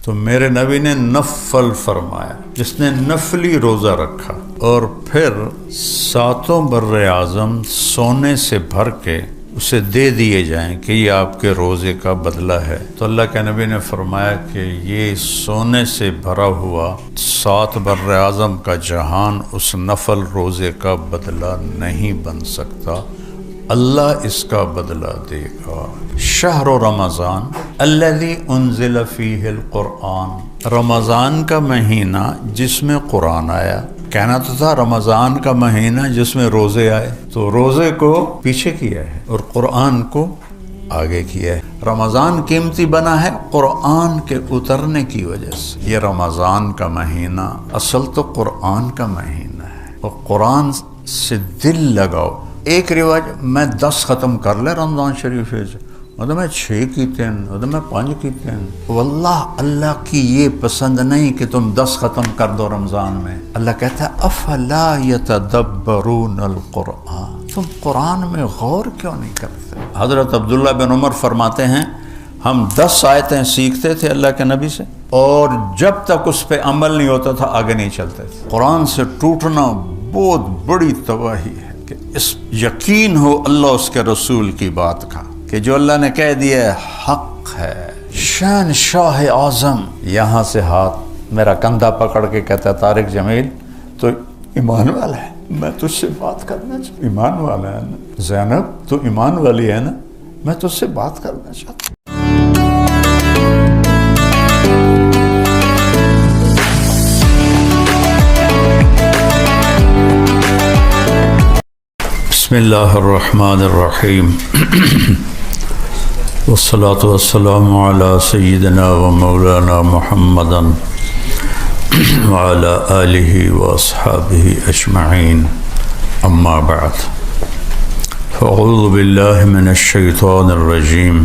تو میرے نبی نے نفل فرمایا، جس نے نفلی روزہ رکھا اور پھر 7 بر اعظم سونے سے بھر کے اسے دے دیے جائیں کہ یہ آپ کے روزے کا بدلہ ہے، تو اللہ کے نبی نے فرمایا کہ یہ سونے سے بھرا ہوا 7 بر اعظم کا جہان اس نفل روزے کا بدلہ نہیں بن سکتا، اللہ اس کا بدلہ دے گا۔ شہر رمضان الذی انزل فیہ القرآن، رمضان کا مہینہ جس میں قرآن آیا۔ کہنا تو تھا رمضان کا مہینہ جس میں روزے آئے، تو روزے کو پیچھے کیا ہے اور قرآن کو آگے کیا ہے۔ رمضان قیمتی بنا ہے قرآن کے اترنے کی وجہ سے۔ یہ رمضان کا مہینہ اصل تو قرآن کا مہینہ ہے، اور قرآن سے دل لگاؤ۔ ایک رواج میں 10 ختم کر لے رمضان شریف سے، مطلب میں 6 کیتے ہیں، مطلب میں 5 کیتے ہیں۔ واللہ اللہ کی یہ پسند نہیں کہ تم 10 ختم کر دو رمضان میں۔ اللہ کہتا ہے افلا یتدبرون القرآن، تم قرآن میں غور کیوں نہیں کرتے؟ حضرت عبداللہ بن عمر فرماتے ہیں ہم 10 آیتیں سیکھتے تھے اللہ کے نبی سے، اور جب تک اس پہ عمل نہیں ہوتا تھا آگے نہیں چلتے تھے۔ قرآن سے ٹوٹنا بہت بڑی تباہی ہے کہ اس یقین ہو اللہ اس کے رسول کی بات کا کہ جو اللہ نے کہہ دیا ہے حق ہے۔ شہنشاہ اعظم یہاں سے ہاتھ میرا کندھا پکڑ کے کہتا ہے طارق جمیل تو ایمان والا ہے، میں تجھ سے بات کرنا چاہتا ہوں۔ ایمان والا ہے نا زینب، تو ایمان والی ہے نا، میں تجھ سے بات کرنا چاہتا ہوں۔ بسم اللہ الرحمن الرحیم والصلاة والسلام علی سیدنا و مولانا محمد وعلی آلہ واصحابہ اجمعین، اما بعد فاعوذ باللہ من الشیطان الرجیم،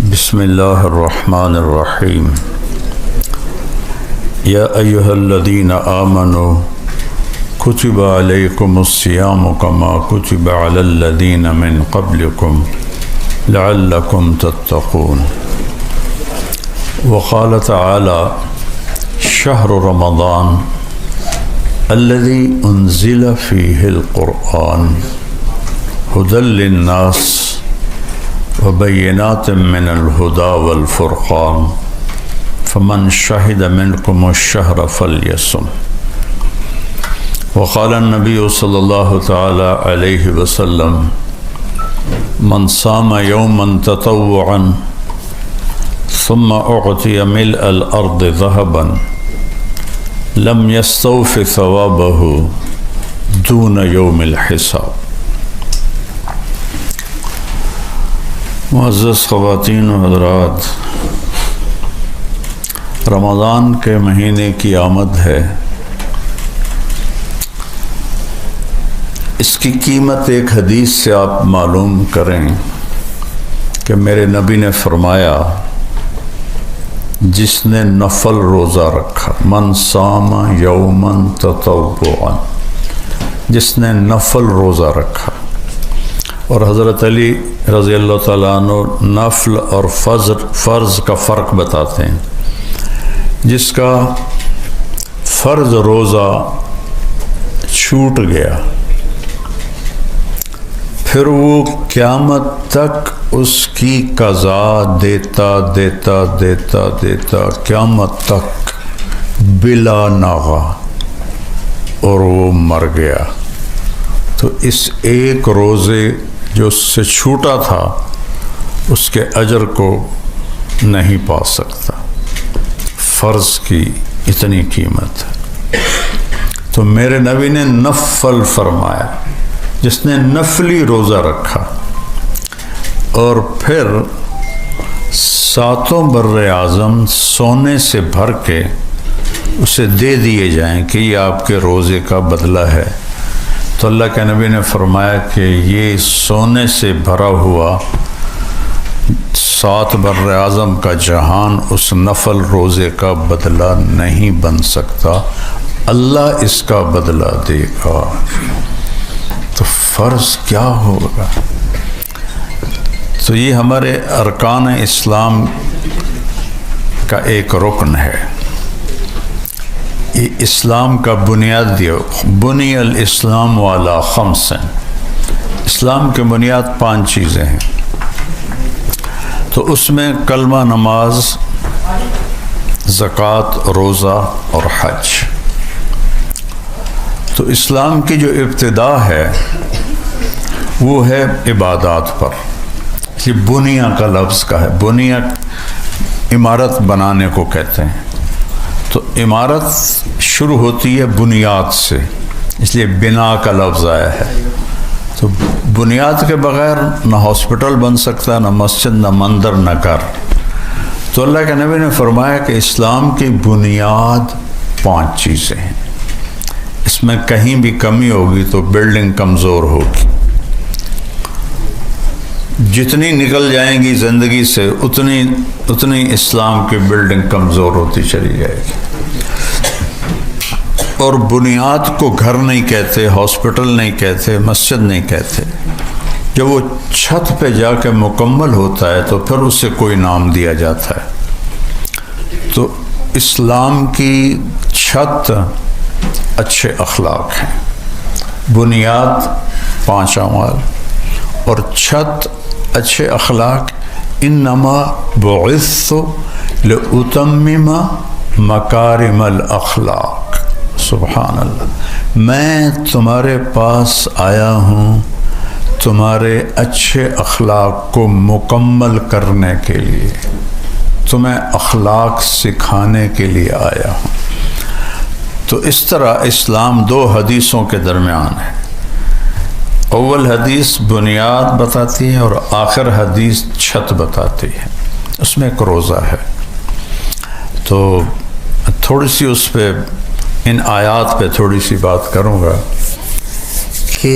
بسم اللہ الرحمن الرحیم۔ یا ایہا الذین آمنوا کتب علیکم الصیام کما کتب علی الذین من قبلکم لعلکم تتقون۔ وقال تعالی شہر رمضان الذی انزل فیہ القرآن ھدی للناس وبینات من الھدی والفرقان فمن شہد منکم الشہر فلیصم۔ وقال النبی صلی اللہ تعالی علیہ وسلم من صام یوما تطوعا ثم اعطی ملء الارض ذهبا لم یستوف ثوابه دون یوم الحساب۔ معزز خواتین و حضرات، رمضان کے مہینے کی آمد ہے۔ اس کی قیمت ایک حدیث سے آپ معلوم کریں کہ میرے نبی نے فرمایا جس نے نفل روزہ رکھا، من صام یوما تطوعا، جس نے نفل روزہ رکھا، اور حضرت علی رضی اللہ تعالیٰ عنہ نفل اور فرض کا فرق بتاتے ہیں۔ جس کا فرض روزہ چھوٹ گیا پھر وہ قیامت تک اس کی قضا دیتا دیتا دیتا دیتا قیامت تک بلا ناغہ، اور وہ مر گیا تو اس ایک روزے جو اس سے چھوٹا تھا اس کے اجر کو نہیں پا سکتا۔ فرض کی اتنی قیمت ہے۔ تو میرے نبی نے نفل فرمایا، جس نے نفلی روزہ رکھا اور پھر 7 بر اعظم سونے سے بھر کے اسے دے دیے جائیں کہ یہ آپ کے روزے کا بدلہ ہے، تو اللہ کے نبی نے فرمایا کہ یہ سونے سے بھرا ہوا 7 بر اعظم کا جہان اس نفل روزے کا بدلہ نہیں بن سکتا، اللہ اس کا بدلہ دے گا۔ تو فرض کیا ہوگا؟ تو یہ ہمارے ارکان اسلام کا ایک رکن ہے. یہ اسلام کا بنیادی بنی الاسلام علی خمس. اسلام کے بنیاد 5 چیزیں ہیں. تو اس میں کلمہ، نماز، زکوٰۃ، روزہ اور حج. تو اسلام کی جو ابتدا ہے وہ ہے عبادات پر. یہ بنیا کا لفظ کا ہے. بنیا عمارت بنانے کو کہتے ہیں. تو عمارت شروع ہوتی ہے بنیاد سے، اس لیے بنا کا لفظ آیا ہے. تو بنیاد کے بغیر نہ ہاسپٹل بن سکتا، نہ مسجد، نہ مندر، نہ گھر. تو اللہ کے نبی نے فرمایا کہ اسلام کی بنیاد 5 چیزیں ہیں. اس میں کہیں بھی کمی ہوگی تو بلڈنگ کمزور ہوگی. جتنی نکل جائیں گی زندگی سے اتنی اسلام کی بلڈنگ کمزور ہوتی چلی جائے گی. اور بنیاد کو گھر نہیں کہتے، ہاسپٹل نہیں کہتے، مسجد نہیں کہتے. جب وہ چھت پہ جا کے مکمل ہوتا ہے تو پھر اسے کوئی نام دیا جاتا ہے. تو اسلام کی چھت اچھے اخلاق ہیں. بنیاد 5 اعمال اور چھت اچھے اخلاق. انما بعثت لاتمم مکارم الاخلاق. سبحان اللہ. میں تمہارے پاس آیا ہوں تمہارے اچھے اخلاق کو مکمل کرنے کے لیے، تمہیں اخلاق سکھانے کے لیے آیا ہوں. تو اس طرح اسلام 2 حدیثوں کے درمیان ہے. اول حدیث بنیاد بتاتی ہے اور آخر حدیث چھت بتاتی ہے. اس میں ایک روزہ ہے. تو تھوڑی سی اس پہ ان آیات پہ تھوڑی سی بات کروں گا کہ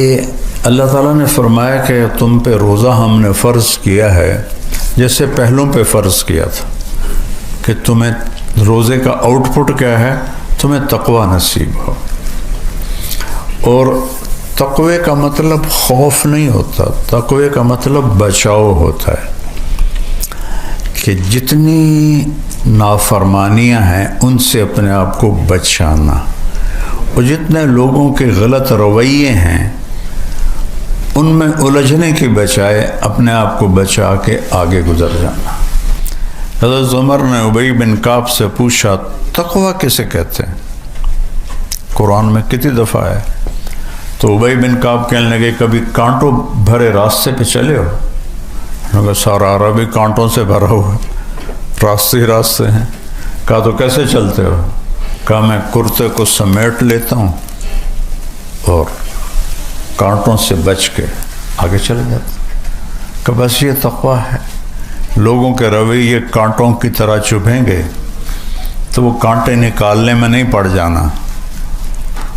اللہ تعالیٰ نے فرمایا کہ تم پہ روزہ ہم نے فرض کیا ہے جیسے پہلوں پہ فرض کیا تھا. کہ تمہیں روزے کا آؤٹ پٹ کیا ہے؟ تمہیں تقوی نصیب ہو. اور تقوی کا مطلب خوف نہیں ہوتا، تقوی کا مطلب بچاؤ ہوتا ہے. کہ جتنی نافرمانیاں ہیں ان سے اپنے آپ کو بچانا، اور جتنے لوگوں کے غلط رویے ہیں ان میں الجھنے کی بجائے اپنے آپ کو بچا کے آگے گزر جانا. حضرت عمر نے ابی بن کعب سے پوچھا تقوی کسے کہتے ہیں؟ قرآن میں کتنی دفعہ ہے؟ تو ابی بن کعب کہنے لگے کبھی کانٹوں بھرے راستے پہ چلے ہو؟ سارا عربی کانٹوں سے بھرا ہوا، راستے ہی راستے ہیں. کہا تو کیسے چلتے ہو؟ کہا میں کرتے کو سمیٹ لیتا ہوں اور کانٹوں سے بچ کے آگے چلے جاتا ہوں. کہ بس یہ تقویٰ ہے. لوگوں کے رویے کانٹوں کی طرح چبھیں گے تو وہ کانٹے نکالنے میں نہیں پڑ جانا،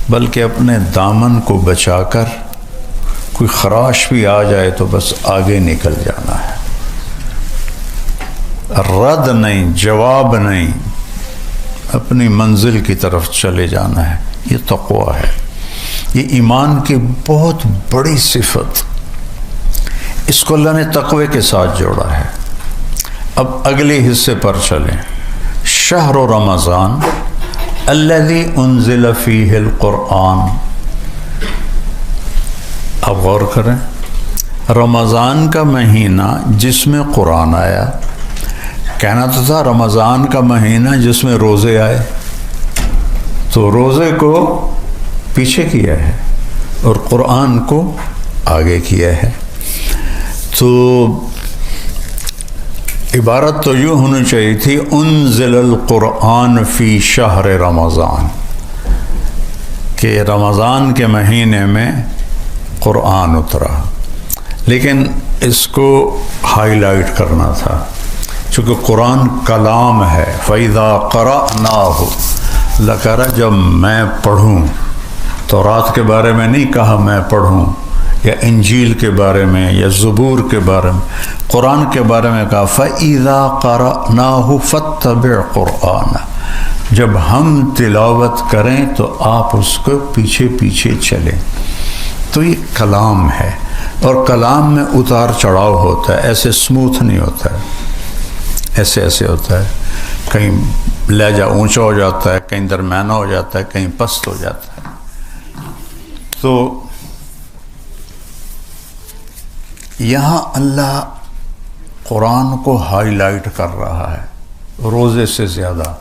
بلکہ اپنے دامن کو بچا کر کوئی خراش بھی آ جائے تو بس آگے نکل جانا ہے. رد نہیں، جواب نہیں، اپنی منزل کی طرف چلے جانا ہے. یہ تقویٰ ہے. یہ ایمان کی بہت بڑی صفت. اس کو اللہ نے تقوی کے ساتھ جوڑا ہے. اب اگلے حصے پر چلیں. شہر رمضان الذی انزل فیہ القرآن. اب غور کریں، رمضان کا مہینہ جس میں قرآن آیا. کہنا تو تھا رمضان کا مہینہ جس میں روزے آئے، تو روزے کو پیچھے کیا ہے اور قرآن کو آگے کیا ہے. تو عبارت تو یوں ہونی چاہیے تھی انزل القرآن فی شہر رمضان، کہ رمضان کے مہینے میں قرآن اترا. لیکن اس کو ہائی لائٹ کرنا تھا چونکہ قرآن کلام ہے. فَإِذَا قَرَأْنَاهُ اللہ کہہ رہا جب میں پڑھوں. تو رات کے بارے میں نہیں کہا میں پڑھوں، یا انجیل کے بارے میں یا زبور کے بارے میں. قرآن کے بارے میں کہا فَإِذَا قَرَأْنَاهُ فَاتَّبِعْ قُرْآنَ. جب ہم تلاوت کریں تو آپ اس کو پیچھے پیچھے چلیں. تو یہ کلام ہے، اور کلام میں اتار چڑھاؤ ہوتا ہے. ایسے سموتھ نہیں ہوتا ہے، ایسے ہوتا ہے. کہیں لہجہ اونچا ہو جاتا ہے، کہیں درمیانہ ہو جاتا ہے، کہیں پست ہو جاتا ہے. تو یہاں اللہ قرآن کو ہائی لائٹ کر رہا ہے روزے سے زیادہ.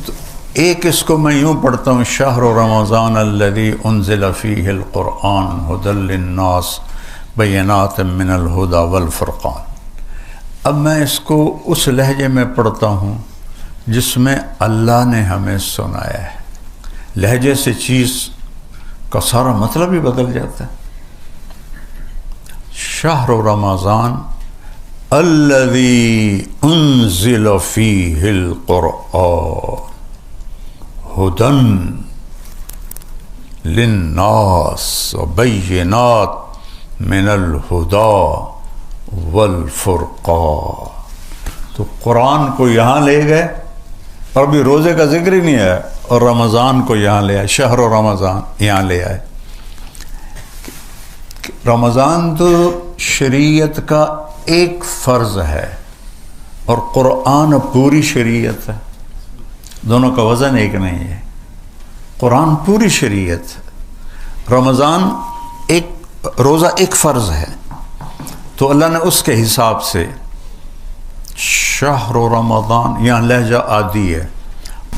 تو ایک اس کو میں یوں پڑھتا ہوں، شہر رمضان الذی انزل فیہ القرآن ھدی للناس بینات من الہدی والفرقان. اب میں اس کو اس لہجے میں پڑھتا ہوں جس میں اللہ نے ہمیں سنایا ہے. لہجے سے چیز کا سارا مطلب ہی بدل جاتا ہے. شہر رمضان الذی انزل فیہ القرآن ھدی للناس وبینات من الہدی والفرقان. تو قرآن کو یہاں لے گئے اور ابھی روزے کا ذکر ہی نہیں ہے، اور رمضان کو یہاں لے آئے، شہر و رمضان یہاں لے آئے. رمضان تو شریعت کا ایک فرض ہے اور قرآن پوری شریعت ہے. دونوں کا وزن ایک نہیں ہے. قرآن پوری شریعت ہے، رمضان ایک روزہ ایک فرض ہے. تو اللہ نے اس کے حساب سے شہر رمضان یہاں لہجہ عادی ہے.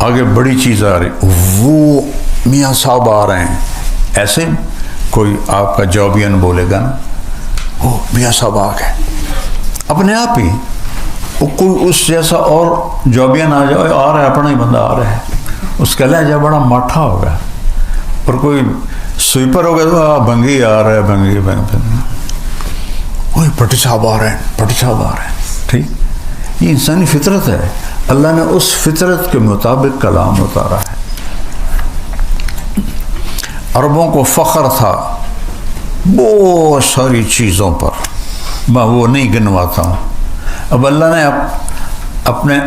آگے بڑی چیز آ رہی، وہ میاں صاحب آ رہے ہیں، ایسے کوئی آپ کا جابین بولے گا نا، وہ میاں صاحب آ گئے اپنے آپ ہی. وہ کوئی اس جیسا اور جابین آ جائے، آ رہا ہے اپنا ہی بندہ آ رہا ہے، اس کا لہجہ بڑا ماٹھا ہوگا. اور کوئی سویپر ہو گیا تو بنگی آ رہا ہے، بنگی وہی پٹی صاحب آ رہے ہیں، پٹی صاحب آ رہے ہیں. ٹھیک، یہ انسانی فطرت ہے. اللہ نے اس فطرت کے مطابق کلام اتارا ہے. عربوں کو فخر تھا بہت ساری چیزوں پر، میں وہ نہیں گنواتا ہوں. اب اللہ نے اپنے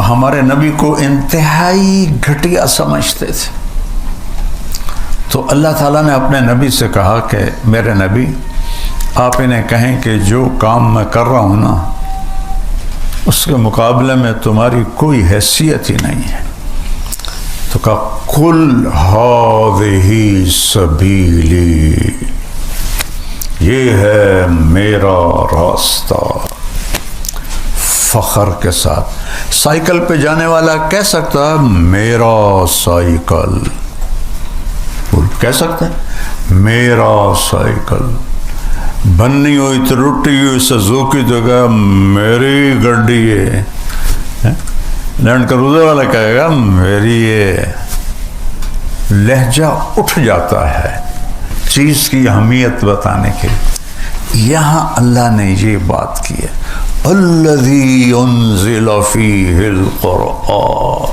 ہمارے نبی کو انتہائی گھٹیا سمجھتے تھے، تو اللہ تعالیٰ نے اپنے نبی سے کہا کہ میرے نبی آپ انہیں کہیں کہ جو کام میں کر رہا ہوں نا اس کے مقابلے میں تمہاری کوئی حیثیت ہی نہیں ہے. تو کہا قل ھذہ سبیلی، یہ ہے میرا راستہ. فخر کے ساتھ. سائیکل پہ جانے والا کہہ سکتا ہے میرا سائیکل، کہہ سکتا ہے میرا سائیکل. بننی ہوئی تو ٹوٹی ہوئی سزوکی تو کہا میری گڈی ہے. لینڈ کروزر والا کہے گا میری یہ. لہجہ اٹھ جاتا ہے چیز کی اہمیت بتانے کے. یہاں اللہ نے یہ بات کی ہے، الذی انزل فیہ القرآن،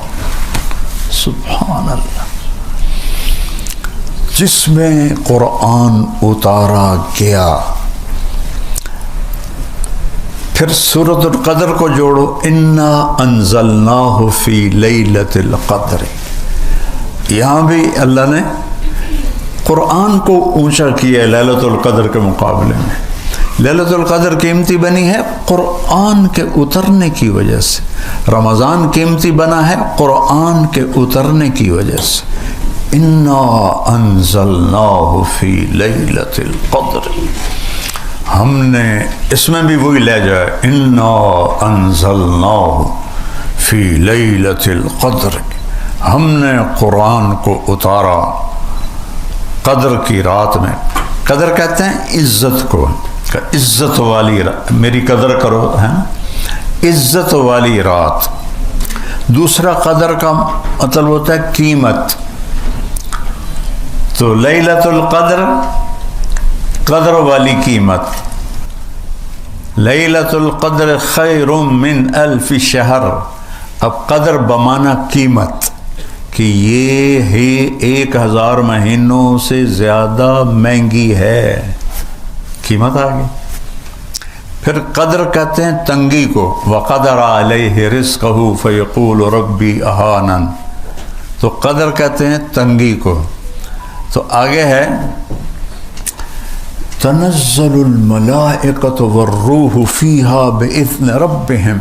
سبحان اللہ، جس میں قرآن اتارا گیا. پھر سورۃ القدر کو جوڑو، انا انزلناہ فی لیلۃ القدر. یہاں بھی اللہ نے قرآن کو اونچا کیا ہے لیلۃ القدر کے مقابلے میں. لیلۃ القدر قیمتی بنی ہے قرآن کے اترنے کی وجہ سے. رمضان قیمتی بنا ہے قرآن کے اترنے کی وجہ سے. انا انزلناہ فی لیلۃ القدر، ہم نے اس میں بھی وہی لہجہ ہے، انا انزلناہ فی لیلۃ القدر، ہم نے قرآن کو اتارا قدر کی رات میں. قدر کہتے ہیں عزت کو، عزت والی رات، میری قدر کرو، ہے نا، عزت والی رات. دوسرا قدر کا مطلب ہوتا ہے قیمت. تو لیلۃ القدر قدر والی قیمت. لیلۃ القدر خیر من الف شہر. اب قدر بمانا قیمت، کہ یہ ہے 1000 مہینوں سے زیادہ مہنگی ہے، قیمت آ گئی. پھر قدر کہتے ہیں تنگی کو، وقدر علیہ رزقہ فیقول ربی اہانن. تو قدر کہتے ہیں تنگی کو. تو آگے ہے تنزل الملائکۃ والروح فیہا باذن ربہم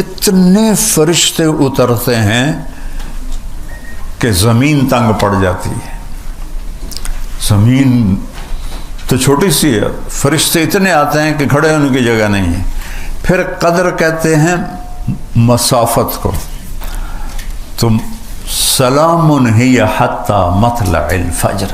اتنے فرشتے اترتے ہیں کہ زمین تنگ پڑ جاتی ہے. زمین تو چھوٹی سی ہے، فرشتے اتنے آتے ہیں کہ کھڑے ہونے کی جگہ نہیں ہے. پھر قدر کہتے ہیں مسافت کو. تو سلام ہی حتی مطلع الفجر،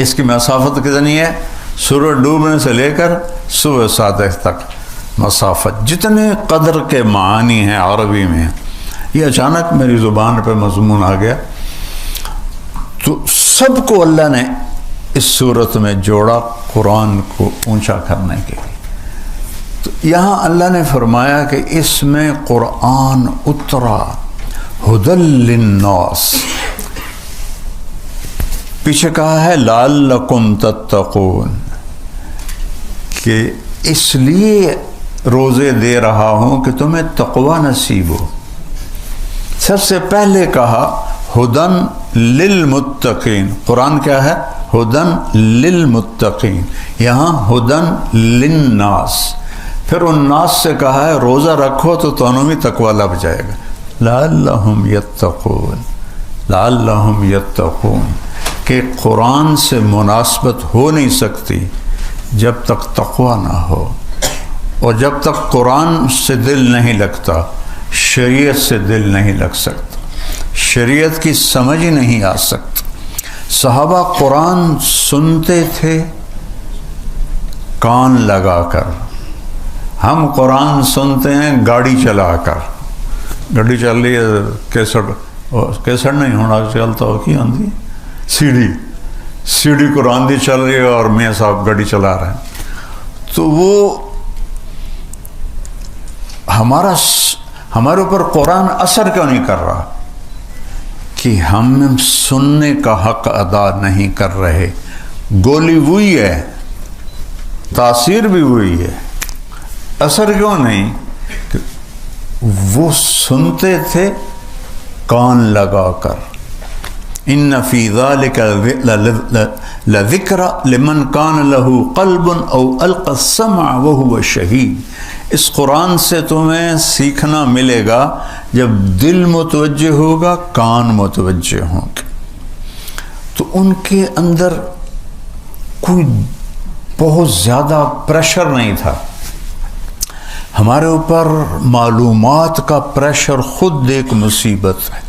اس کی مسافت کتنی ہے؟ سورج ڈوبنے سے لے کر صبح صادق تک مسافت. جتنے قدر کے معانی ہیں عربی میں، یہ اچانک میری زبان پہ مضمون آ گیا، تو سب کو اللہ نے اس صورت میں جوڑا قرآن کو اونچا کرنے کے لیے. تو یہاں اللہ نے فرمایا کہ اس میں قرآن اترا ہدی للناس. پیچھے کہا ہے لعلکم تتقون، کہ اس لیے روزے دے رہا ہوں کہ تمہیں تقوی نصیب ہو. سب سے پہلے کہا ہدن للمتقین. قرآن کیا ہے؟ ہدن للمتقین. یہاں ہدن للناس. پھر ان ناس سے کہا ہے روزہ رکھو تو تمہیں بھی تقوی لگ جائے گا. لعلہم یتقون، لعلہم یتقون، کہ قرآن سے مناسبت ہو نہیں سکتی جب تک تقوی نہ ہو، اور جب تک قرآن سے دل نہیں لگتا شریعت سے دل نہیں لگ سکتا، شریعت کی سمجھ ہی نہیں آ سکتی. صحابہ قرآن سنتے تھے کان لگا کر، ہم قرآن سنتے ہیں گاڑی چلا کر. گاڑی چل رہی ہے، کیسٹ نہیں ہونا چلتا ہو کی آندھی، سی ڈی قرآن دی چل رہی ہے اور میاں صاحب گاڑی چلا رہے ہیں. تو وہ ہمارے اوپر قرآن اثر کیوں نہیں کر رہا؟ کہ ہم سننے کا حق ادا نہیں کر رہے. گولی وہی ہے، تاثیر بھی وہی ہے، اثر کیوں نہیں؟ کہ وہ سنتے تھے کان لگا کر. ان فی ذلک لذکر لمن کان له قلب او القى السمع وهو شہید. اس قرآن سے تمہیں سیکھنا ملے گا جب دل متوجہ ہوگا، کان متوجہ ہوں گے. تو ان کے اندر کوئی بہت زیادہ پریشر نہیں تھا. ہمارے اوپر معلومات کا پریشر خود ایک مصیبت ہے.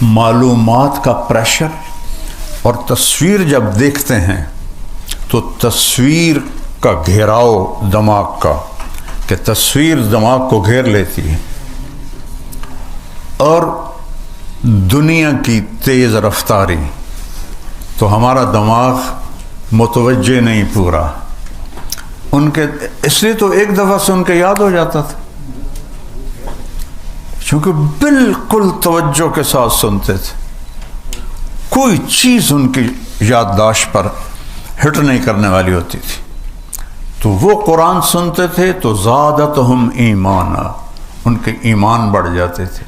معلومات کا پریشر اور تصویر جب دیکھتے ہیں تو تصویر کا گھیراؤ دماغ کا، کہ تصویر دماغ کو گھیر لیتی ہے، اور دنیا کی تیز رفتاری، تو ہمارا دماغ متوجہ نہیں پورا. ان کے اس لیے تو ایک دفعہ سن کے یاد ہو جاتا تھا، چونکہ بالکل توجہ کے ساتھ سنتے تھے. کوئی چیز ان کی یادداشت پر ہٹ نہیں کرنے والی ہوتی تھی. تو وہ قرآن سنتے تھے تو زادتہم ایمانا، ان کے ایمان بڑھ جاتے تھے.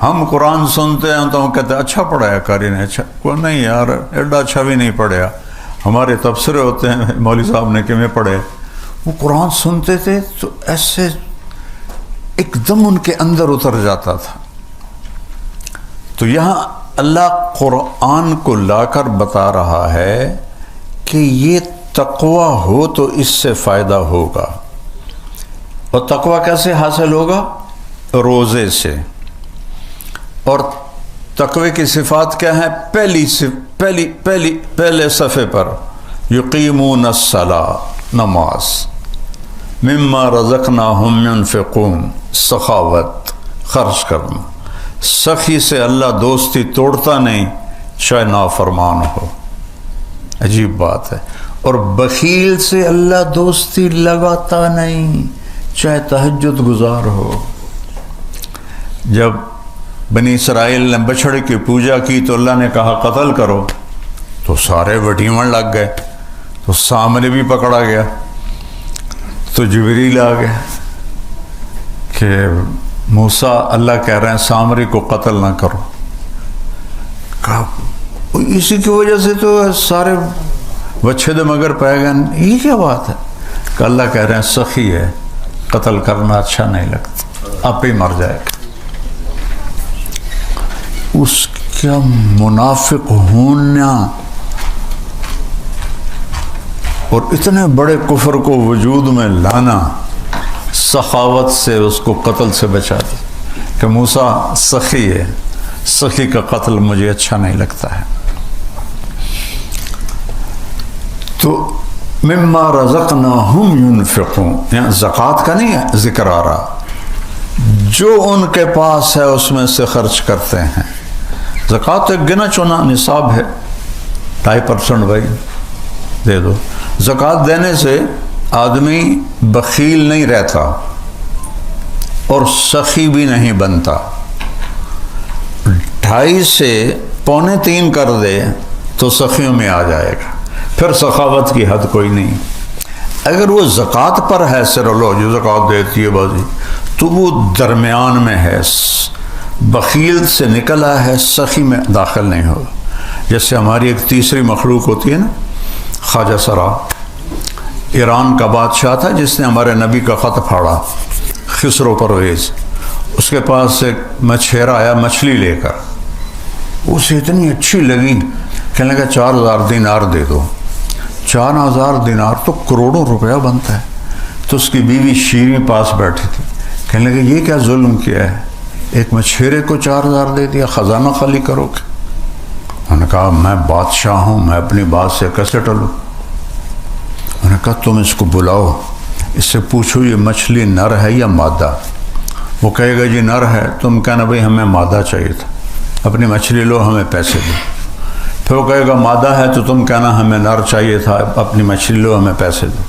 ہم قرآن سنتے ہیں تو ہم کہتے ہیں اچھا پڑھایا قاری نے، اچھا کوئی نہیں یار ایڈا اچھا بھی نہیں پڑھیا. ہمارے تبصرے ہوتے ہیں مولوی صاحب نے کیویں پڑھے. وہ قرآن سنتے تھے تو ایسے ایک دم ان کے اندر اتر جاتا تھا. تو یہاں اللہ قرآن کو لا کر بتا رہا ہے کہ یہ تقوی ہو تو اس سے فائدہ ہوگا. اور تقوی کیسے حاصل ہوگا؟ روزے سے. اور تقوی کی صفات کیا ہیں؟ پہلے صفحے پر یقیمون الصلاۃ، نماز، مما رزقناہم ينفقون، سخاوت، خرچ کرنا. سخی سے اللہ دوستی توڑتا نہیں چاہے نافرمان ہو. عجیب بات ہے. اور بخیل سے اللہ دوستی لگاتا نہیں چاہے تہجد گزار ہو. جب بنی اسرائیل نے بچھڑے کی پوجا کی تو اللہ نے کہا قتل کرو، تو سارے وڈیمن لگ گئے. تو سامنے بھی پکڑا گیا. تو جبریل آ گیا کہ موسیٰ اللہ کہہ رہے ہیں سامری کو قتل نہ کرو. کہا اسی کی وجہ سے تو سارے بچے دے مگر پہ گئے. یہ کیا بات ہے؟ کہ اللہ کہہ رہے ہیں سخی ہے، قتل کرنا اچھا نہیں لگتا. آپ ہی مر جائے گا۔ اس کا منافق ہونا اور اتنے بڑے کفر کو وجود میں لانا سخاوت سے اس کو قتل سے بچا دی کہ موسیٰ سخی ہے، سخی کا قتل مجھے اچھا نہیں لگتا ہے۔ تو مما رزقناہم ینفقون، یہاں زکوٰۃ کا نہیں ذکر آ رہا، جو ان کے پاس ہے اس میں سے خرچ کرتے ہیں۔ زکوٰۃ ایک گنا چنا نصاب ہے، 2.5% بھائی دے دو۔ زکوٰۃ دینے سے آدمی بخیل نہیں رہتا اور سخی بھی نہیں بنتا۔ 2.5 سے 2.25 کر دے تو سخیوں میں آ جائے گا، پھر سخاوت کی حد کوئی نہیں۔ اگر وہ زکوٰۃ پر ہے، سر لو جو زکوٰۃ دیتی ہے بازی، تو وہ درمیان میں ہے، بخیل سے نکلا ہے، سخی میں داخل نہیں ہوگا۔ جیسے ہماری ایک تیسری مخلوق ہوتی ہے نا، خواجہ سرا، ایران کا بادشاہ تھا جس نے ہمارے نبی کا خط پھاڑا، خسرو پرویز۔ اس کے پاس ایک مچھیرا آیا مچھلی لے کر، اسے اتنی اچھی لگی، کہنے لگا 4,000 دینار دے دو۔ 4,000 دینار تو کروڑوں روپیہ بنتا ہے۔ تو اس کی بیوی شیریں پاس بیٹھی تھی، کہنے لگا یہ کیا ظلم کیا ہے، ایک مچھیرے کو 4,000 دے دیا، خزانہ خالی کرو گے؟ انہوں نے کہا میں بادشاہ ہوں، میں اپنی بات سے کیسے ٹلوں؟ انہوں نے کہا تم اس کو بلاؤ، اس سے پوچھو یہ مچھلی نر ہے یا مادہ؟ وہ کہے گا جی نر ہے، تم کہنا بھئی ہمیں مادہ چاہیے تھا، اپنی مچھلی لو، ہمیں پیسے دو۔ پھر وہ کہے گا مادہ ہے تو تم کہنا ہمیں نر چاہیے تھا، اپنی مچھلی لو، ہمیں پیسے دو۔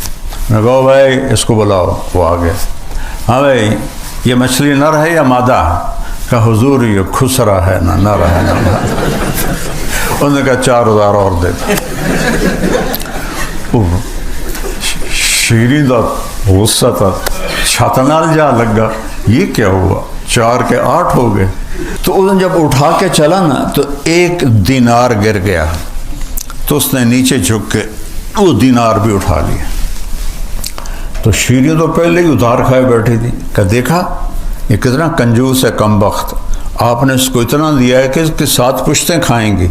میں کہو بھائی اس کو بلاؤ، وہ آ گئے۔ ہاں بھائی یہ مچھلی نر ہے یا مادہ؟ کہا حضور یہ خسرا ہے، نہ نر ہے نہ مادہ۔ انہوں نے کہا 4,000 اور دے دو۔ شیریں دا غصہ تھا، چھت نال جا لگا، یہ کیا ہوا، 4 کے 8 ہو گئے۔ تو انہوں جب اٹھا کے چلا نا تو 1 دینار گر گیا، تو اس نے نیچے جھک کے وہ دینار بھی اٹھا لیا۔ تو شیریں تو پہلے ہی ادھار کھائے بیٹھی تھی، کہ دیکھا یہ کتنا کنجوس ہے کم بخت، آپ نے اس کو اتنا دیا ہے کہ اس کے 7 پشتیں کھائیں گی،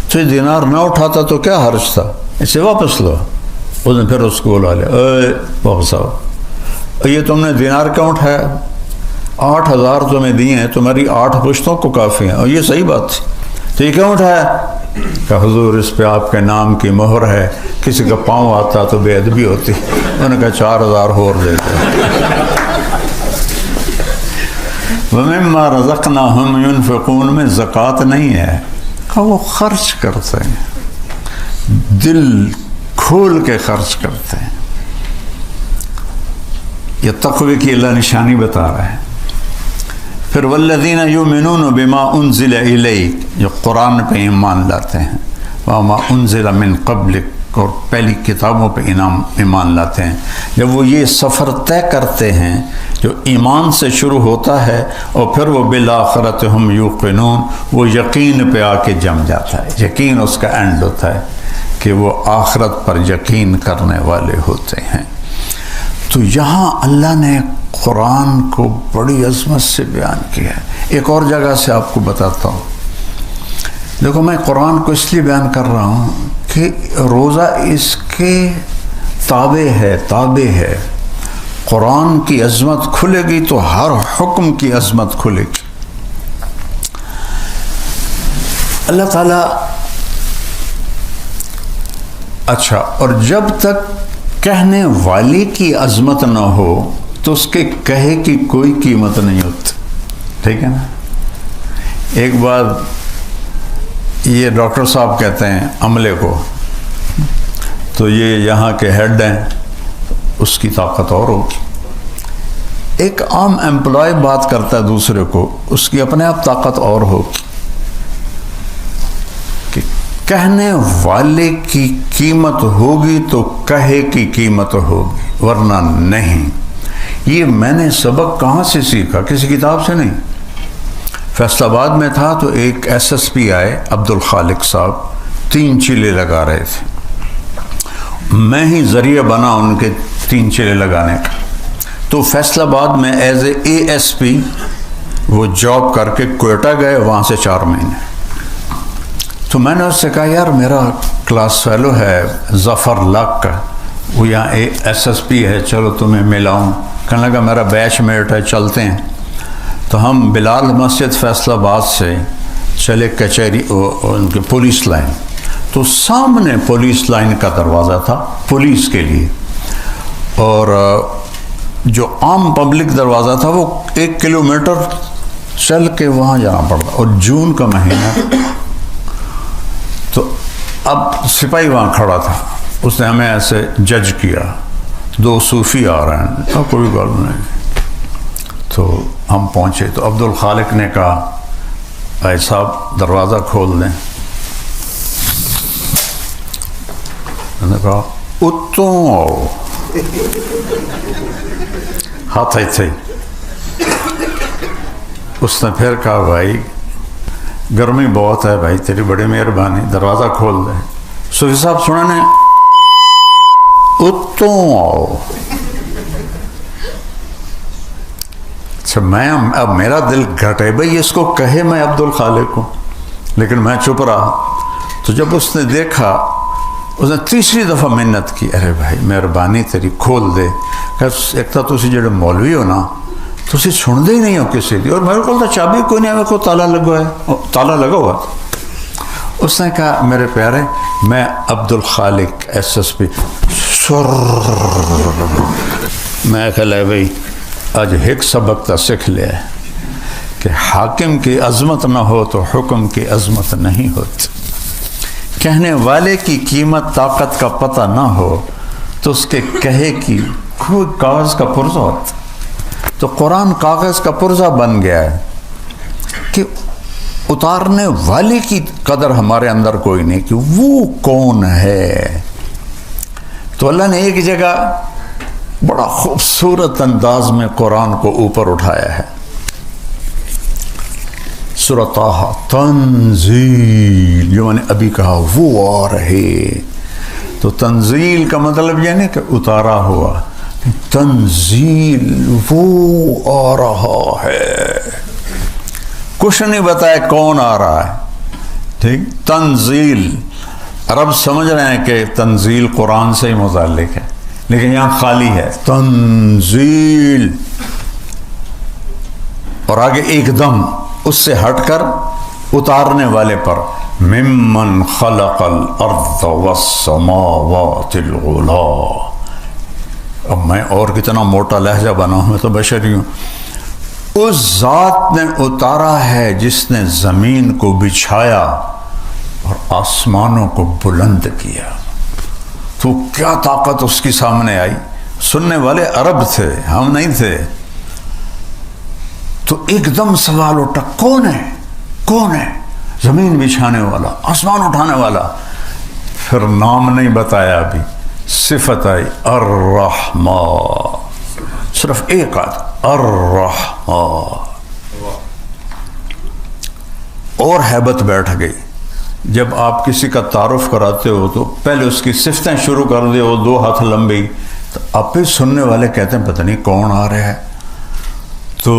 تو یہ دینار نہ اٹھاتا تو کیا حرج تھا، اسے واپس لو۔ اس نے پھر اس کو بلا لیا، اے واپس آؤ، یہ تم نے دینار کیوں اٹھایا؟ 8,000 تمہیں دیے ہیں، تمہاری 8 پشتوں کو کافی ہیں، اور یہ صحیح بات تھی، تو یہ کیوں اٹھایا؟ کہ حضور اس پہ آپ کے نام کی مہر ہے، کسی کا پاؤں آتا تو بے ادبی ہوتی۔ انہوں نے کہا 4,000 اور دیتے۔ وَمِمَّا رَزَقْنَاهُمْ يُنْفِقُونَ میں زکوٰۃ نہیں ہے، کہ وہ خرچ کرتے ہیں، دل کھول کے خرچ کرتے ہیں۔ یہ تقوی کی اللہ نشانی بتا رہا ہے۔ پھر والذین یؤمنون بما انزل الیک، جو قرآن پہ ایمان لاتے ہیں، وما انزل من قبلک، اور پہلی کتابوں پہ ایمان لاتے ہیں، جب وہ یہ سفر طے کرتے ہیں جو ایمان سے شروع ہوتا ہے اور پھر وہ بالآخرۃ ہم یوقنون، وہ یقین پہ آ کے جم جاتا ہے، یقین اس کا اینڈ ہوتا ہے کہ وہ آخرت پر یقین کرنے والے ہوتے ہیں۔ تو یہاں اللہ نے قرآن کو بڑی عظمت سے بیان کیا ہے۔ ایک اور جگہ سے آپ کو بتاتا ہوں، دیکھو میں قرآن کو اس لیے بیان کر رہا ہوں کہ روزہ اس کے تابع ہے۔ قرآن کی عظمت کھلے گی تو ہر حکم کی عظمت کھلے گی۔ اللہ تعالیٰ اچھا، اور جب تک کہنے والی کی عظمت نہ ہو تو اس کے کہے کی کوئی قیمت نہیں ہوتی، ٹھیک ہے نا؟ ایک بات یہ ڈاکٹر صاحب کہتے ہیں عملے کو، تو یہ یہاں کے ہیڈ ہیں، اس کی طاقت اور ہوگی۔ ایک عام امپلائی بات کرتا ہے دوسرے کو، اس کی اپنے آپ طاقت اور ہوگی۔ کہ کہنے والے کی قیمت ہوگی تو کہے کی قیمت ہوگی، ورنہ نہیں۔ یہ میں نے سبق کہاں سے سیکھا؟ کسی کتاب سے نہیں۔ فیصل آباد میں تھا تو ایک ایس ایس پی آئے، عبد الخالق صاحب، 3 چیلے لگا رہے تھے، میں ہی ذریعہ بنا ان کے 3 چیلے لگانے کا۔ تو فیصل آباد میں ایز اے ایس پی وہ جاب کر کے کوئٹہ گئے، وہاں سے 4 مہینے۔ تو میں نے اس سے کہا یار میرا کلاس فیلو ہے ظفر لق کا، وہ یہاں ایس ایس پی ہے، چلو تمہیں ملاؤں۔ کہنے لگا میرا بیچ میٹ ہے، چلتے ہیں۔ تو ہم بلال مسجد فیصل آباد سے چلے کچہری ان کی پولیس لائن، تو سامنے پولیس لائن کا دروازہ تھا پولیس کے لیے، اور جو عام پبلک دروازہ تھا وہ 1 کلومیٹر چل کے وہاں جانا پڑتا، اور جون کا مہینہ۔ تو اب سپاہی وہاں کھڑا تھا، اس نے ہمیں ایسے جج کیا، 2 صوفی آ رہے ہیں، کوئی بات نہیں۔ تو ہم پہنچے تو عبد الخالق نے کہا بھائی صاحب دروازہ کھول دیں۔ میں نے کہا اتوں آؤ، ہاتھ تھے۔ اس نے پھر کہا بھائی گرمی بہت ہے بھائی، تیری بڑی مہربانی، دروازہ کھول دیں۔ صوفی صاحب سننے اتوں آؤ۔ اچھا میں اب میرا دل گھٹے بھائی اس کو کہے میں عبد الخالق ہوں، لیکن میں چپ رہا۔ تو جب اس نے دیکھا، اس نے تیسری دفعہ منت کی، ارے بھائی مہربانی تیری کھول دے۔ ایک تو تسی جڑے مولوی ہو نا، تسی سن دے ہی نہیں ہو کسی دی، اور میرے کو تو چابی کوئی نہیں ہے، میرے کو تالا لگا ہوا۔ اس نے کہا میرے پیارے میں Abdul Khaliq S S P. میں کہا لے بھائی آج ایک سبق تا سکھ لیا ہے کہ حاکم کی عظمت نہ ہو تو حکم کی عظمت نہیں ہوتی، کہنے والے کی قیمت طاقت کا پتہ نہ ہو تو اس کے کہے کی کوئی کاغذ کا پرزہ ہوتا۔ تو قرآن کاغذ کا پرزہ بن گیا ہے کہ اتارنے والے کی قدر ہمارے اندر کوئی نہیں کہ وہ کون ہے۔ تو اللہ نے ایک جگہ بڑا خوبصورت انداز میں قرآن کو اوپر اٹھایا ہے، سورہ طٰہٰ، تنزیل، جو میں نے ابھی کہا وہ آ رہے۔ تو تنزیل کا مطلب یہ نہیں کہ اتارا ہوا، تنزیل وہ آ رہا ہے، کچھ نہیں بتایا کون آ رہا ہے، ٹھیک۔ تنزیل عرب سمجھ رہے ہیں کہ تنزیل قرآن سے ہی متعلق ہے، لیکن یہاں خالی ہے تنزیل، اور آگے ایک دم اس سے ہٹ کر اتارنے والے پر، ممن خلق الارض والسماوات العلا۔ اب میں اور کتنا موٹا لہجہ بنا ہوں، میں تو بشری ہوں۔ اس ذات نے اتارا ہے جس نے زمین کو بچھایا اور آسمانوں کو بلند کیا۔ تو کیا طاقت اس کی سامنے آئی۔ سننے والے عرب تھے، ہم نہیں تھے۔ تو ایک دم سوال اٹھا، کون ہے؟ کون ہے؟ زمین بچھانے والا، آسمان اٹھانے والا۔ پھر نام نہیں بتایا، ابھی صفت آئی، الرحمن، صرف ایک آدھ، الرحمن، اور ہیبت بیٹھ گئی۔ جب آپ کسی کا تعارف کراتے ہو تو پہلے اس کی صفتیں شروع کر دے، وہ 2 ہاتھ لمبی، تو آپ ہی سننے والے کہتے ہیں پتہ نہیں کون آ رہا ہے۔ تو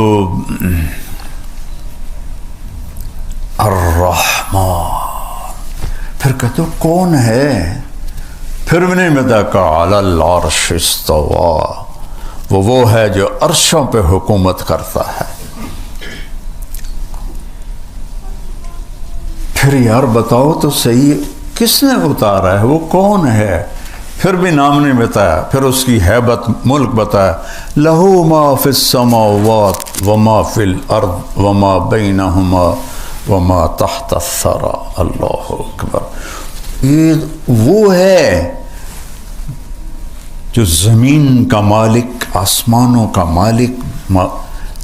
الرحمن، پھر کہتے ہو کون ہے؟ پھر بھی نہیں بتا کہا علی العرش استویٰ، وہ ہے جو عرشوں پہ حکومت کرتا ہے۔ پھر یار بتاؤ تو صحیح، کس نے اتارا ہے؟ وہ کون ہے؟ پھر بھی نام نہیں بتایا۔ پھر اس کی ہیبت، ملک بتایا، لہو ما فی السماوات وما فی الارض وما بینہما وما تحت الثری، اللہ اکبر۔ یہ وہ ہے جو زمین کا مالک، آسمانوں کا مالک،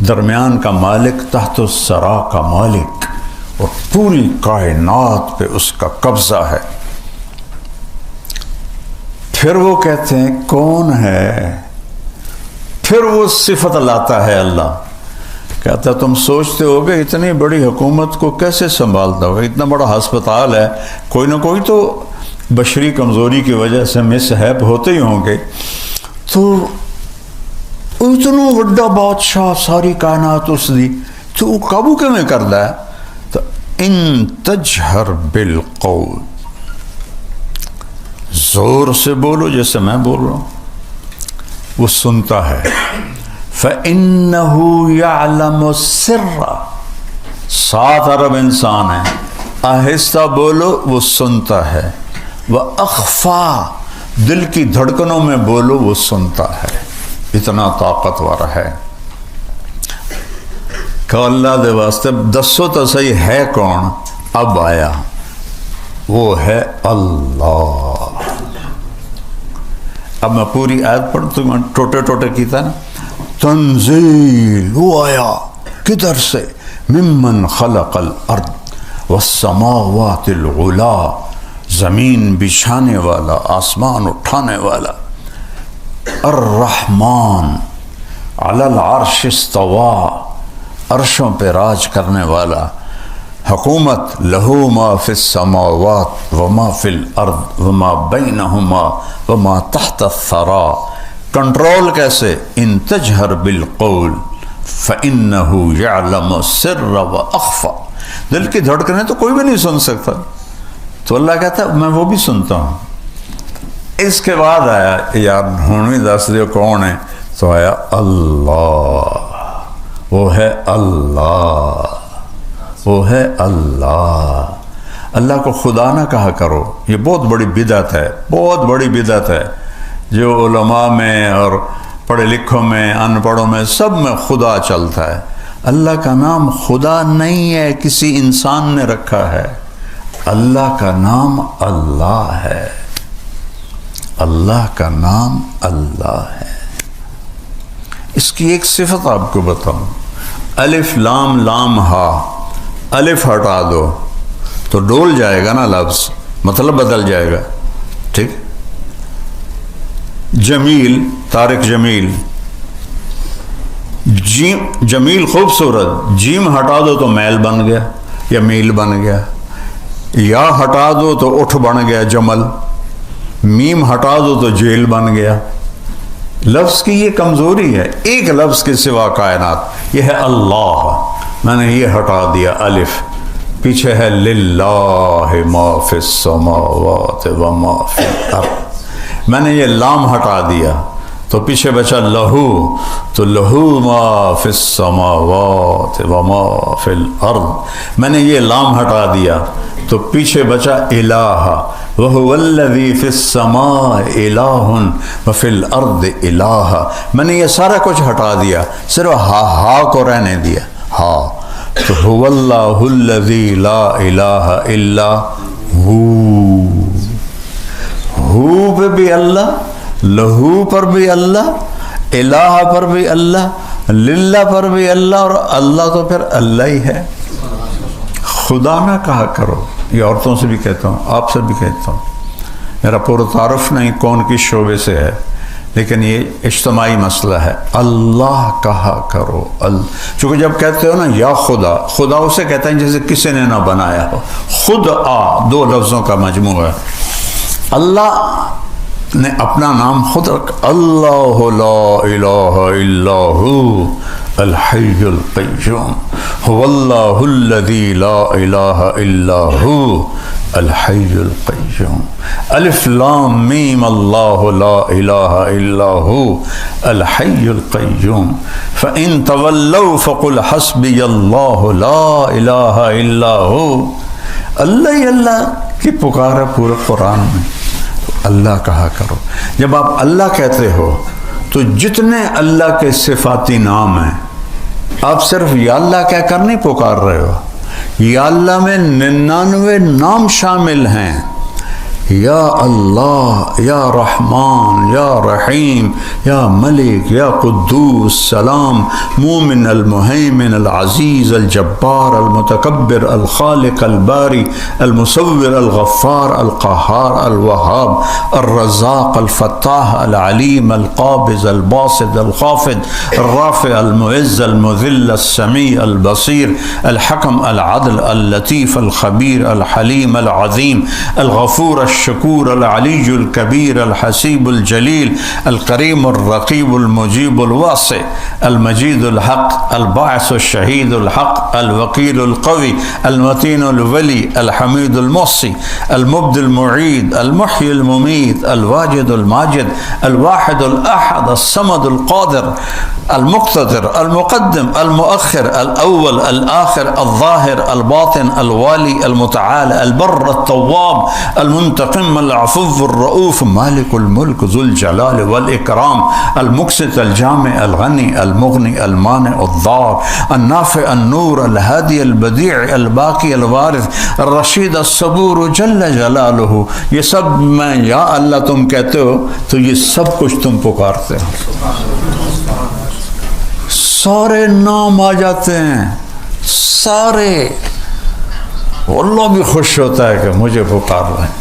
درمیان کا مالک، تحت الثری کا مالک، اور پوری کائنات پہ اس کا قبضہ ہے۔ پھر وہ کہتے ہیں کون ہے؟ پھر وہ صفت لاتا ہے اللہ، کہتا ہے تم سوچتے ہو کہ اتنی بڑی حکومت کو کیسے سنبھالتا ہوگا، اتنا بڑا ہسپتال ہے، کوئی نہ کوئی تو بشری کمزوری کی وجہ سے مس ہیپ ہوتے ہی ہوں گے۔ تو اتنا بڑا بادشاہ ساری کائنات اس دی تو وہ قابو کیویں کردا ہے؟ تو ان تجہر بالقول، زور سے بولو جیسے میں بول رہا ہوں، وہ سنتا ہے۔ فَإِنَّهُ يَعْلَمُ السِّرَّ، 7 ارب انسان ہیں، آہستہ بولو وہ سنتا ہے، وَأَخْفَى، دل کی دھڑکنوں میں بولو وہ سنتا ہے، اتنا طاقتور ہے۔ کہ اللہ دے واسطے دسو تو صحیح ہے کون؟ اب آیا، وہ ہے اللہ۔ اب میں پوری آیت پڑھ تو میں ٹوٹے ٹوٹے کیتا نا، تنزیل، وہ آیا کدھر سے؟ ممن خلق الارض والسماوات العلا، زمین بچھانے والا، آسمان اٹھانے والا، الرحمن علی العرش استوى، عرشوں پہ راج کرنے والا، حکومت، لہو ما فی السماوات وما فی الارض وما بینہما وما تحت الثرى، کنٹرول کیسے؟ ان تجہر بالقول فإنہ یعلم السر وأخفى، دل کی دھڑکنیں تو کوئی بھی نہیں سن سکتا، تو اللہ کہتا ہے میں وہ بھی سنتا ہوں۔ اس کے بعد آیا یار ہوں بھی دس دیو کون ہے، تو آیا اللہ، وہ ہے اللہ، وہ ہے اللہ۔ اللہ کو خدا نہ کہا کرو، یہ بہت بڑی بدعت ہے، بہت بڑی بدعت ہے، جو علماء میں اور پڑھے لکھوں میں، ان پڑھوں میں، سب میں خدا چلتا ہے۔ اللہ کا نام خدا نہیں ہے، کسی انسان نے رکھا ہے، اللہ کا نام اللہ ہے، اللہ کا نام اللہ ہے۔ اس کی ایک صفت آپ کو بتاؤں، الف لام لام ہا، الف ہٹا دو تو ڈول جائے گا نا لفظ، مطلب بدل جائے گا، ٹھیک؟ جمیل، طارق جمیل، جیم جمیل خوبصورت، جیم ہٹا دو تو میل بن گیا یا میل بن گیا، یا ہٹا دو تو اٹھ بن گیا جمل، میم ہٹا دو تو جیل بن گیا۔ لفظ کی یہ کمزوری ہے، ایک لفظ کے سوا کائنات، یہ ہے اللہ، میں نے یہ ہٹا دیا الف، پیچھے ہے للہ ما فی السماوات وما فی الارض، میں نے یہ لام ہٹا دیا تو پیچھے بچا لہو، تو لہو ما فی السماوات وما فی الارض، میں نے یہ لام ہٹا دیا تو پیچھے بچا الہ، وَهُوَ الَّذِي فِي السَّمَاءِ إِلَٰهٌ وَفِي الْأَرْضِ إِلَٰهٌ، میں نے یہ سارا کچھ ہٹا دیا، صرف ہا کو رہنے دیا، ہا، تو هُوَ اللَّهُ الَّذِي لَا إِلَٰهَ إِلَّا ہو پہ بھی اللہ، لہو پر بھی اللہ، الہ پر بھی اللہ، للہ پر بھی اللہ، اور اللہ تو پھر اللہ ہی ہے۔ خدا نہ کہا کرو، یہ عورتوں سے بھی کہتا ہوں، آپ سے بھی کہتا ہوں، میرا پورا تعارف نہیں کون کس شعبے سے ہے، لیکن یہ اجتماعی مسئلہ ہے، اللہ کہا کرو۔ چونکہ جب کہتے ہو نا یا خدا، خدا اسے کہتے ہیں جیسے کسی نے نہ بنایا ہو، خود آ، 2 لفظوں کا مجموعہ ہے۔ اللہ نے اپنا نام خود رکھا، اللہ لا الہ الا ہو الحی القیوم، هو اللہ الذی لا الہ الا ہو الحی القیوم، الف لام میم اللہ لا الہ الا ہو الحی القیوم، فإن تولوا فقل حسبی اللہ لا الہ الا ہو، اللہ ہی اللہ کی پکار ہے پورے قرآن میں، اللہ کہا کرو۔ جب آپ اللہ کہتے ہو تو جتنے اللہ کے صفاتی نام ہیں آپ صرف یا اللہ کہہ کر نہیں پکار رہے ہو، یا اللہ میں 99 نام شامل ہیں، یا اللہ، یا رحمان، یا رحیم، یا ملک، یا قدوس، سلام، مومن، المہیمن، العزیز، الجبار، المتکبر، الخالق، الباری، المصور، الغفار، القہار، الوہاب، الرزاق، الفتاح، العلیم، القابض، الباسط، الخافض، الرافع، المعز، المذل، السمیع، البصیر، الحکم، العدل، اللطیف، الخبیر، الحلیم، العظیم، الغفور، الشکور العلی الکبیر الحسیب الجلیل الکریم الرقیب المجیب الواسع المجید الحق الباعث الشہید الحق الوکیل القوی المتین الولی الحمید المحصی المبدی المعید المحیی الممید الواجد الماجد الواحد الاحد الصمد القادر المقتدر المقدم المؤخر الاول الاخر الظاهر الباطن الوالي المتعال البر التواب المنتقم العفو الرؤوف مالك الملك ذو الجلال والإكرام المقسط الجامع الغني المغني المانع الضار النافع النور الهادي البديع الباقي الوارث الرشید الصبور جل جلالہ. یہ سب میں یا اللہ تم کہتے ہو تو یہ سب کچھ تم پکارتے ہو. سارے نام آ جاتے ہیں سارے. اللہ بھی خوش ہوتا ہے کہ مجھے پکار رہے ہیں.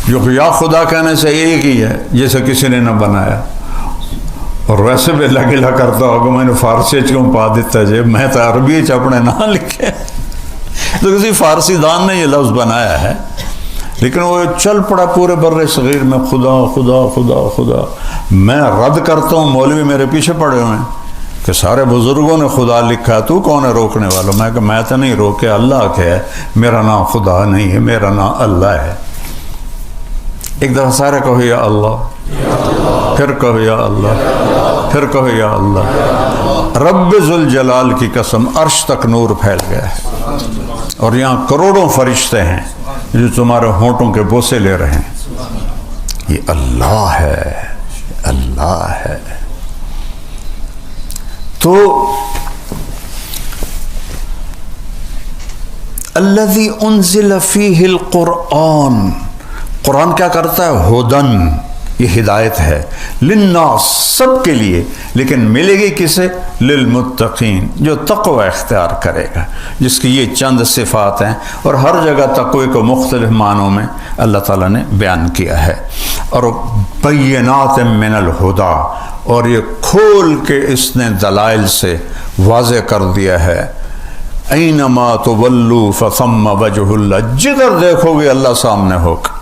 جو یا خدا کہنے سے ایک ہی ہے جیسے کسی نے نہ بنایا. اور ویسے بھی اللہ گلا کرتا ہوگا میں نے فارسی کیوں پا دیتا جی میں تو عربی اپنے نہ لکھے. تو کسی فارسی دان نے یہ لفظ بنایا ہے لیکن وہ چل پڑا پورے بر صغیر میں خدا خدا خدا خدا. میں رد کرتا ہوں مولوی میرے پیچھے پڑے ہوئے ہیں کہ سارے بزرگوں نے خدا لکھا ہے تو کون ہے روکنے والا. میں کہ میں تو نہیں روکے اللہ کے ہے. میرا نام خدا نہیں ہے میرا نام اللہ ہے. ایک دفعہ سارے کہو یا اللہ پھر کہو یا اللہ پھر کہو یا اللہ. رب ذوالجلال کی قسم عرش تک نور پھیل گیا ہے اور یہاں کروڑوں فرشتے ہیں جو تمہارے ہونٹوں کے بوسے لے رہے ہیں. یہ اللہ ہے اللہ ہے. تو الذی انزل فیہ القرآن. قرآن کیا کرتا ہے؟ ہدن. یہ ہدایت ہے للناس سب کے لیے لیکن ملے گی کسے؟ للمتقین جو تقوی اختیار کرے گا جس کی یہ چند صفات ہیں. اور ہر جگہ تقوی کو مختلف معنوں میں اللہ تعالیٰ نے بیان کیا ہے. اور بینات من الہدا اور یہ کھول کے اس نے دلائل سے واضح کر دیا ہے. اینما تولوا فثم وجہ اللہ. جدھر دیکھو گے اللہ سامنے ہوگا.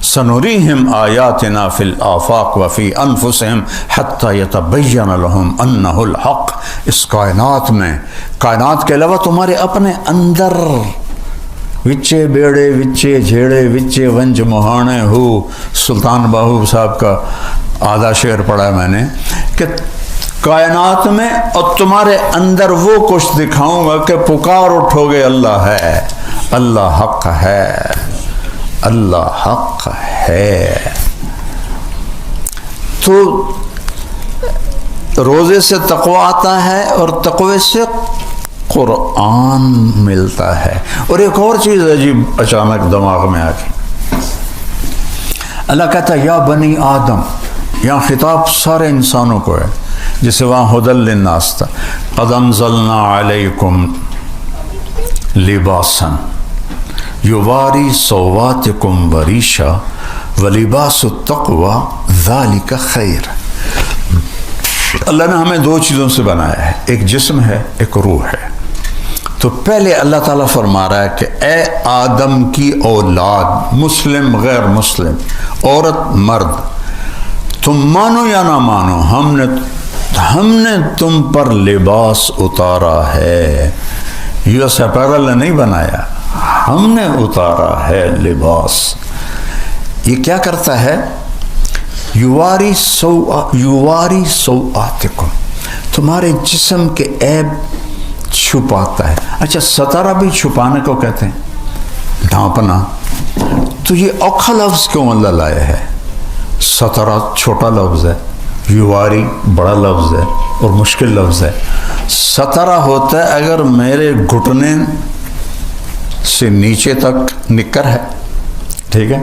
سنریہم آیاتنا فی الآفاق وفی انفسہم حتی یتبین لہم انہ الحق. اس کائنات میں کائنات کے علاوہ تمہارے اپنے اندر وچے بیڑے وچے جھیڑے وچے ونج مہانے ہو. سلطان باہو صاحب کا آدھا شعر پڑھا ہے میں نے کہ کائنات میں اور تمہارے اندر وہ کچھ دکھاؤں گا کہ پکار اٹھو گے اللہ ہے اللہ حق ہے اللہ حق ہے. تو روزے سے تقوی آتا ہے اور تقوی سے قرآن ملتا ہے. اور ایک اور چیز عجیب اچانک دماغ میں آ گئی. اللہ کہتا ہے یا بنی آدم. یہاں خطاب سارے انسانوں کو ہے جسے وہاں ہدی للناس تھا. قد انزلنا علیکم لباسا یواری سواتکم وریشا ولباس التقوی ذالک خیر. اللہ نے ہمیں دو چیزوں سے بنایا ہے ایک جسم ہے ایک روح ہے. تو پہلے اللہ تعالیٰ فرما رہا ہے کہ اے آدم کی اولاد مسلم غیر مسلم عورت مرد تم مانو یا نہ مانو ہم نے تم پر لباس اتارا ہے. یو ایس اپیرل نے نہیں بنایا ہم نے اتارا ہے لباس. یہ کیا کرتا ہے؟ یواری سوآتکم تمہارے جسم کے عیب چھپاتا ہے. اچھا ستارہ بھی چھپانے کو کہتے ہیں ڈھانپنا. تو یہ اوکھا لفظ کیوں اللہ لایا ہے؟ ستارہ چھوٹا لفظ ہے یواری بڑا لفظ ہے اور مشکل لفظ ہے. ستارہ ہوتا ہے اگر میرے گھٹنے سے نیچے تک نکر ہے ٹھیک ہے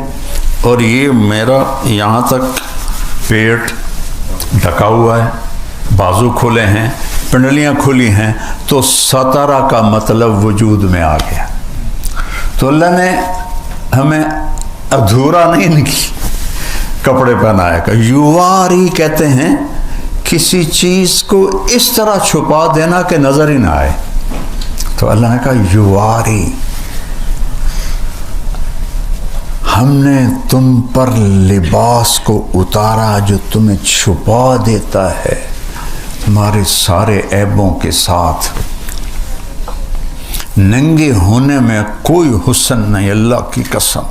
اور یہ میرا یہاں تک پیٹ ڈھکا ہوا ہے بازو کھلے ہیں پنڈلیاں کھلی ہیں تو ستارہ کا مطلب وجود میں آ گیا. تو اللہ نے ہمیں ادھورا نہیں کپڑے پہنایا کہ یواری کہتے ہیں کسی چیز کو اس طرح چھپا دینا کہ نظر ہی نہ آئے. تو اللہ نے کہا یواری ہم نے تم پر لباس کو اتارا جو تمہیں چھپا دیتا ہے تمہارے سارے عیبوں کے ساتھ. ننگے ہونے میں کوئی حسن نہیں، اللہ کی قسم.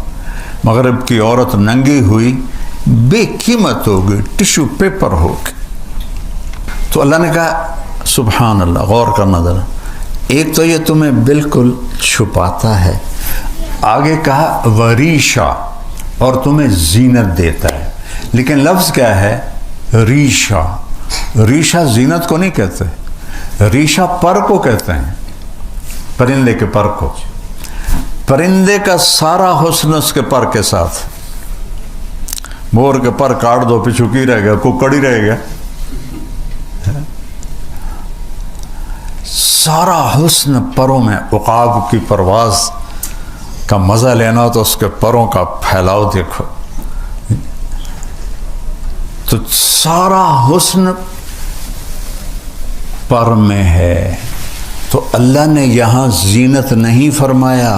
مغرب کی عورت ننگی ہوئی بے قیمت ہوگی، ٹشو پیپر ہوگی. تو اللہ نے کہا سبحان اللہ، غور کرنا ذرا، ایک تو یہ تمہیں بالکل چھپاتا ہے، آگے کہا وریشا، اور تمہیں زینت دیتا ہے. لیکن لفظ کیا ہے؟ ریشا. ریشا زینت کو نہیں کہتے، ریشا پر کو کہتے ہیں، پرندے کے پر کو. پرندے کا سارا حسن اس کے پر کے ساتھ. مور کے پر کاٹ دو پیچھو کی رہ گیا، ککڑ ہی رہ گیا. سارا حسن پروں میں. عقاب کی پرواز کا مزہ لینا تو اس کے پروں کا پھیلاؤ دیکھو. تو سارا حسن پر میں ہے. تو اللہ نے یہاں زینت نہیں فرمایا،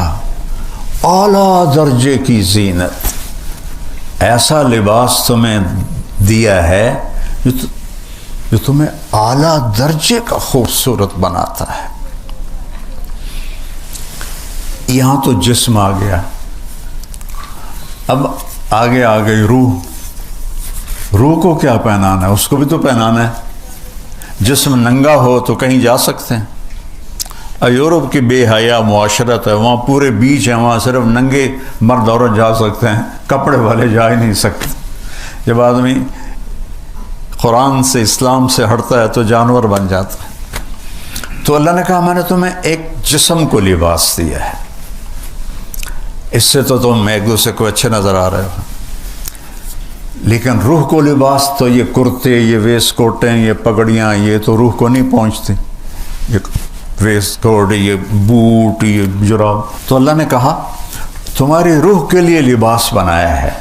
اعلیٰ درجے کی زینت. ایسا لباس تمہیں دیا ہے جو تمہیں اعلیٰ درجے کا خوبصورت بناتا ہے. یہاں تو جسم آ گیا، اب آگے آ گئی روح. روح کو کیا پہنانا ہے؟ اس کو بھی تو پہنانا ہے. جسم ننگا ہو تو کہیں جا سکتے ہیں. یورپ کی بے حیا معاشرت ہے، وہاں پورے بیچ ہیں، وہاں صرف ننگے مرد عورت جا سکتے ہیں، کپڑے والے جا ہی نہیں سکتے. جب آدمی قرآن سے اسلام سے ہٹتا ہے تو جانور بن جاتا ہے. تو اللہ نے کہا میں نے تمہیں ایک جسم کو لباس دیا ہے، اس سے تو تم ایک دوسرے کو اچھے نظر آ رہے ہو. لیکن روح کو لباس تو یہ کرتے، یہ ویسٹ کوٹیں، یہ پگڑیاں، یہ تو روح کو نہیں پہنچتی. یہ ویسٹ کوٹ، یہ بوٹ، یہ جراب. تو اللہ نے کہا تمہاری روح کے لیے لباس بنایا ہے.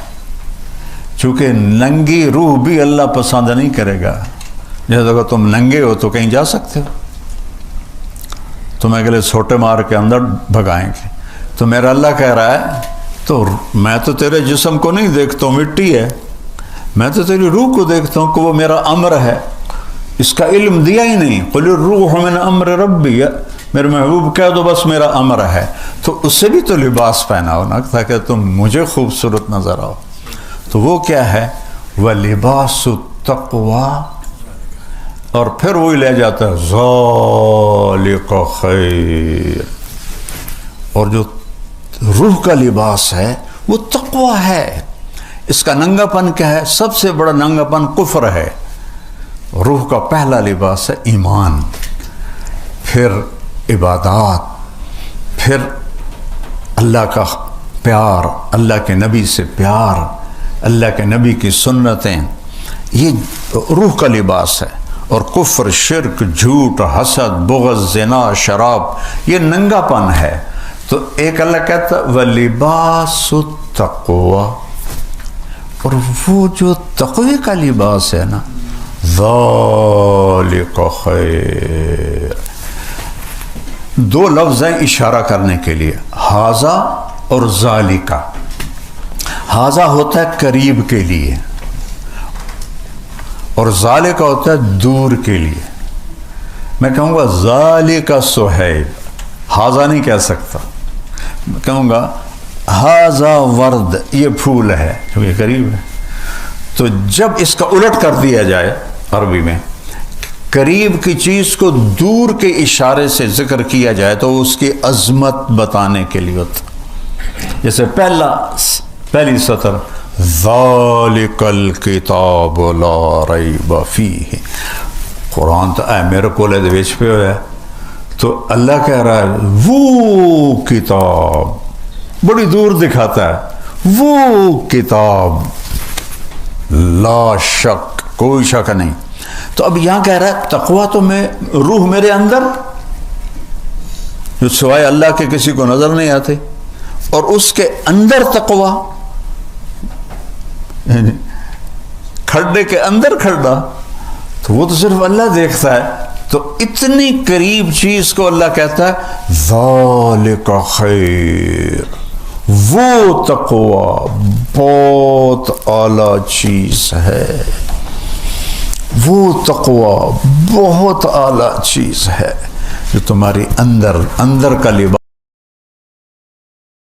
چونکہ ننگی روح بھی اللہ پسند نہیں کرے گا. جیسے اگر تم ننگے ہو تو کہیں جا سکتے ہو، تمہیں اگلے چھوٹے مار کے اندر بھگائیں گے. تو میرا اللہ کہہ رہا ہے تو میں تو تیرے جسم کو نہیں دیکھتا ہوں، مٹی ہے. میں تو تیری روح کو دیکھتا ہوں کہ وہ میرا امر ہے. اس کا علم دیا ہی نہیں. قل الروح من امر ربی، میرے محبوب کہہ دو بس میرا امر ہے. تو اس سے بھی تو لباس پہناؤ نا تاکہ تم مجھے خوبصورت نظر آؤ. تو وہ کیا ہے؟ وَلِبَاسُ التَّقْوَى. اور پھر وہی لے جاتا ہے ذَلِكَ خَيْرٌ. اور جو روح کا لباس ہے وہ تقویٰ ہے. اس کا ننگا پن کیا ہے؟ سب سے بڑا ننگا پن کفر ہے. روح کا پہلا لباس ہے ایمان، پھر عبادات، پھر اللہ کا پیار، اللہ کے نبی سے پیار، اللہ کے نبی کی سنتیں. یہ روح کا لباس ہے. اور کفر، شرک، جھوٹ، حسد، بغض، زنا، شراب یہ ننگا پن ہے. تو ایک اللہ کہتا وَلِبَاسُ التَّقْوَى، اور وہ جو تقوی کا لباس ہے نا ذَلِكَ خَيْرٌ. دو لفظ ہیں اشارہ کرنے کے لیے، ہاذا اور ذالکا. ہاذا ہوتا ہے قریب کے لیے اور ذالکا ہوتا ہے دور کے لیے. میں کہوں گا ذالکا صہیب، ہاذا نہیں کہہ سکتا. میں کہوں گا ہاذا ورد، یہ پھول ہے جو یہ قریب ہے. تو جب اس کا الٹ کر دیا جائے عربی میں، قریب کی چیز کو دور کے اشارے سے ذکر کیا جائے تو اس کی عظمت بتانے کے لیے ہوتا. جیسے پہلی سطر ذالک الکتاب لا ریب فیہ. قرآن تو اے میرے کولے دے وچ پہ ہویا ہے. تو اللہ کہہ رہا ہے وہ کتاب، بڑی دور دکھاتا ہے، وہ کتاب لا شک، کوئی شک نہیں. تو اب یہاں کہہ رہا ہے تقویٰ تو میں روح میرے اندر جو سوائے اللہ کے کسی کو نظر نہیں آتے، اور اس کے اندر تقویٰ یعنی کھڈے کے اندر کھڈا، تو وہ تو صرف اللہ دیکھتا ہے. تو اتنی قریب چیز کو اللہ کہتا ہے ذالک خیر، وہ تقوی بہت اعلیٰ چیز ہے، وہ تقوی بہت اعلیٰ چیز ہے جو تمہاری اندر کا لباس